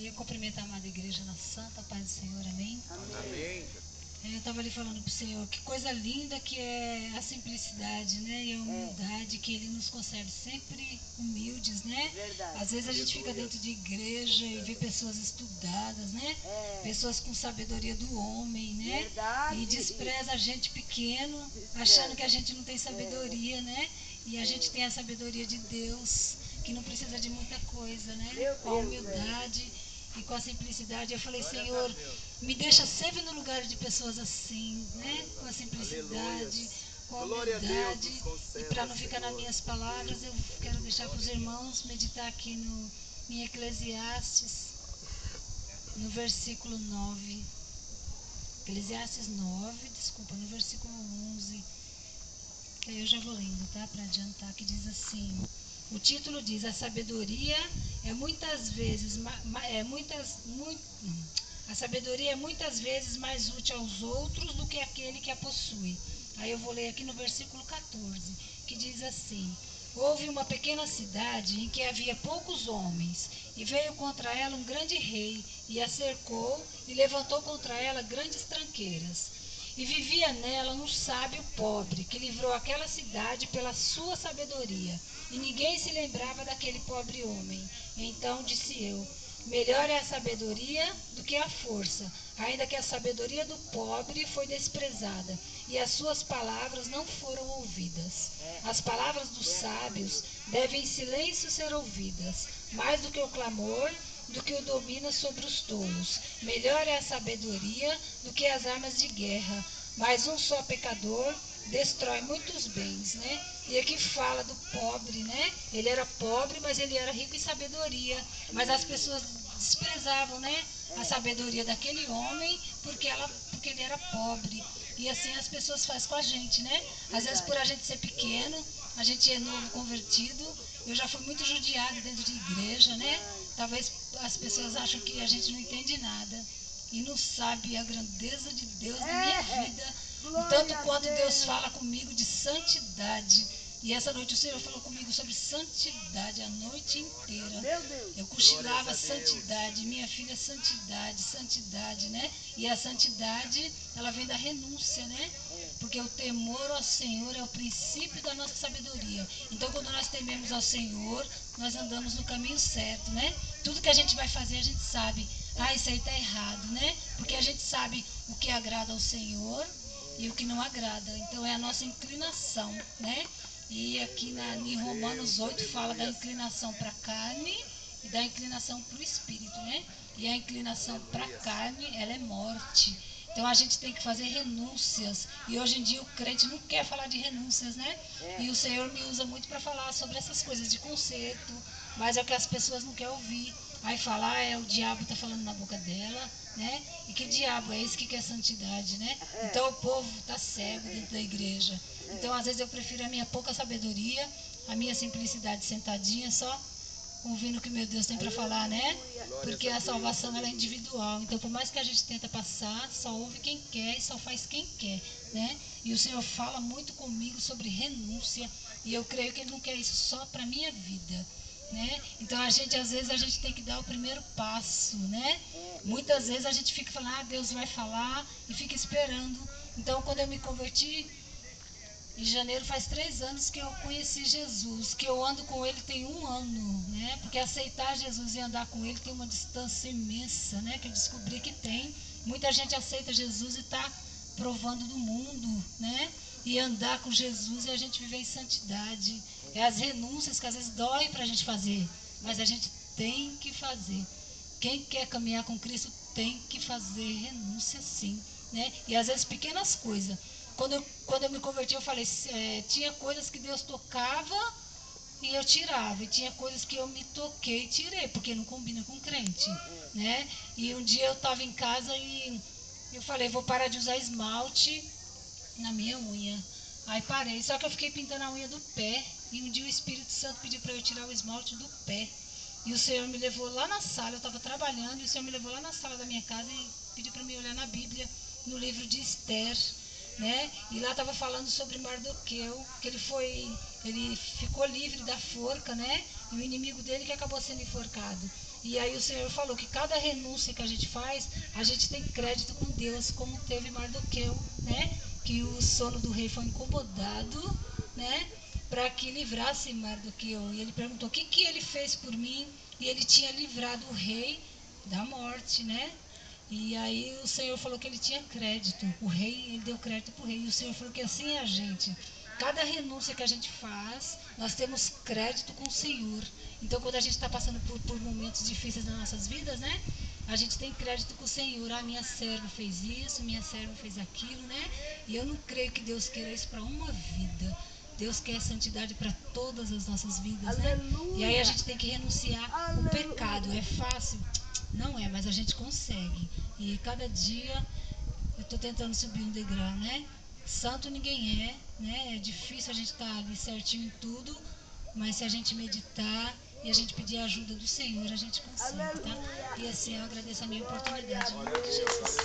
Aí eu cumprimento a amada igreja na santa paz do Senhor, amém? Amém. Eu estava ali falando para o Senhor, que coisa linda que é a simplicidade, né? E a humildade, que Ele nos conserva sempre humildes, né? Verdade. Às vezes a gente fica dentro de igreja e vê pessoas estudadas, né? Pessoas com sabedoria do homem, né? Verdade. E despreza a gente pequeno, achando que a gente não tem sabedoria, né? E a gente tem a sabedoria de Deus, que não precisa de muita coisa, né? Meu Com a Deus, humildade e com a simplicidade. Eu falei, Senhor, me deixa sempre no lugar de pessoas assim, né? Com a simplicidade, com a Glória a Deus, humildade. nos E conceda, para não ficar nas Senhor. minhas palavras, eu quero deixar para os irmãos meditar aqui em Eclesiastes, no versículo 9. Eclesiastes 9, desculpa, no versículo 11. Que aí eu já vou lendo, tá? Para adiantar, que diz assim. O título diz: a sabedoria é muitas vezes a sabedoria é muitas vezes mais útil aos outros do que aquele que a possui. Aí eu vou ler aqui no versículo 14, que diz assim: houve uma pequena cidade em que havia poucos homens, e veio contra ela um grande rei, e a cercou, e levantou contra ela grandes tranqueiras. E vivia nela um sábio pobre, que livrou aquela cidade pela sua sabedoria. E ninguém se lembrava daquele pobre homem. Então disse eu: melhor é a sabedoria do que a força, ainda que a sabedoria do pobre foi desprezada, e as suas palavras não foram ouvidas. As palavras dos sábios devem em silêncio ser ouvidas, mais do que o clamor, do que o domina sobre os tolos. Melhor é a sabedoria do que as armas de guerra, mas um só pecador destrói muitos bens, né? E aqui fala do pobre, né? Ele era pobre, mas ele era rico em sabedoria. Mas as pessoas desprezavam, né? A sabedoria daquele homem, porque ele era pobre. E assim as pessoas fazem com a gente, né? Às vezes por a gente ser pequeno, a gente é novo convertido. Eu já fui muito judiada dentro de igreja, né? Talvez as pessoas acham que a gente não entende nada e não sabe a grandeza de Deus na minha vida, tanto quanto Deus fala comigo de santidade. E essa noite o Senhor falou comigo sobre santidade a noite inteira. Meu Deus. Eu cochilava santidade, minha filha, santidade, santidade, né? E a santidade, ela vem da renúncia, né? Porque o temor ao Senhor é o princípio da nossa sabedoria. Então, quando nós tememos ao Senhor, nós andamos no caminho certo, né? Tudo que a gente vai fazer, a gente sabe. Ah, isso aí está errado, né? Porque a gente sabe o que agrada ao Senhor e o que não agrada. Então, é a nossa inclinação, né? E aqui em Romanos 8 fala da inclinação para a carne e da inclinação para o espírito, né? E a inclinação para a carne, ela é morte. Então a gente tem que fazer renúncias. E hoje em dia o crente não quer falar de renúncias, né? E o Senhor me usa muito para falar sobre essas coisas de conserto. Mas é o que as pessoas não querem ouvir. Aí falar, o diabo está falando na boca dela, né? E que diabo é esse que quer santidade, né? Então o povo está cego dentro da igreja. Então às vezes eu prefiro a minha pouca sabedoria, a minha simplicidade sentadinha só, ouvindo o que meu Deus tem para falar, né? Porque a salvação ela é individual. Então, por mais que a gente tenta passar, só ouve quem quer e só faz quem quer, né? E o Senhor fala muito comigo sobre renúncia. E eu creio que Ele não quer isso só para a minha vida, né? Então, às vezes, a gente tem que dar o primeiro passo, né? Muitas vezes a gente fica falando, Deus vai falar, e fica esperando. Então, quando eu me converti, em janeiro faz 3 anos que eu conheci Jesus, que eu ando com Ele tem 1 ano, né? Porque aceitar Jesus e andar com Ele tem uma distância imensa, né? Que eu descobri que tem. Muita gente aceita Jesus e está provando do mundo, né? E andar com Jesus é a gente viver em santidade. É as renúncias que às vezes dói para a gente fazer, mas a gente tem que fazer. Quem quer caminhar com Cristo tem que fazer renúncia sim, né? E às vezes pequenas coisas. Quando eu me converti, eu falei, tinha coisas que Deus tocava e eu tirava. E tinha coisas que eu me toquei e tirei, porque não combina com crente, né? E um dia eu estava em casa e eu falei, vou parar de usar esmalte na minha unha. Aí parei, só que eu fiquei pintando a unha do pé. E um dia o Espírito Santo pediu para eu tirar o esmalte do pé. E o Senhor me levou lá na sala, eu estava trabalhando, e o Senhor me levou lá na sala da minha casa e pediu para mim olhar na Bíblia, no livro de Esther, né? E lá estava falando sobre Mardoqueu, que ele ficou livre da forca, né? E o inimigo dele que acabou sendo enforcado. E aí o Senhor falou que cada renúncia que a gente faz, a gente tem crédito com Deus, como teve Mardoqueu, né? Que o sono do rei foi incomodado, né? Para que livrasse Mardoqueu. E ele perguntou o que ele fez por mim. E ele tinha livrado o rei da morte, né? E aí o Senhor falou que ele tinha crédito. O rei, ele deu crédito para o rei. E o Senhor falou que assim é a gente. Cada renúncia que a gente faz, nós temos crédito com o Senhor. Então, quando a gente está passando por momentos difíceis nas nossas vidas, né? A gente tem crédito com o Senhor. Ah, minha serva fez isso, minha serva fez aquilo, né? E eu não creio que Deus queira isso para uma vida. Deus quer santidade para todas as nossas vidas, né? E aí a gente tem que renunciar o pecado. É fácil? Não é, mas a gente consegue. E cada dia eu estou tentando subir um degrau, né? Santo ninguém é, né? É difícil a gente estar ali certinho em tudo, mas se a gente meditar e a gente pedir a ajuda do Senhor, a gente consegue, tá? E assim eu agradeço a minha oportunidade, em nome de Jesus.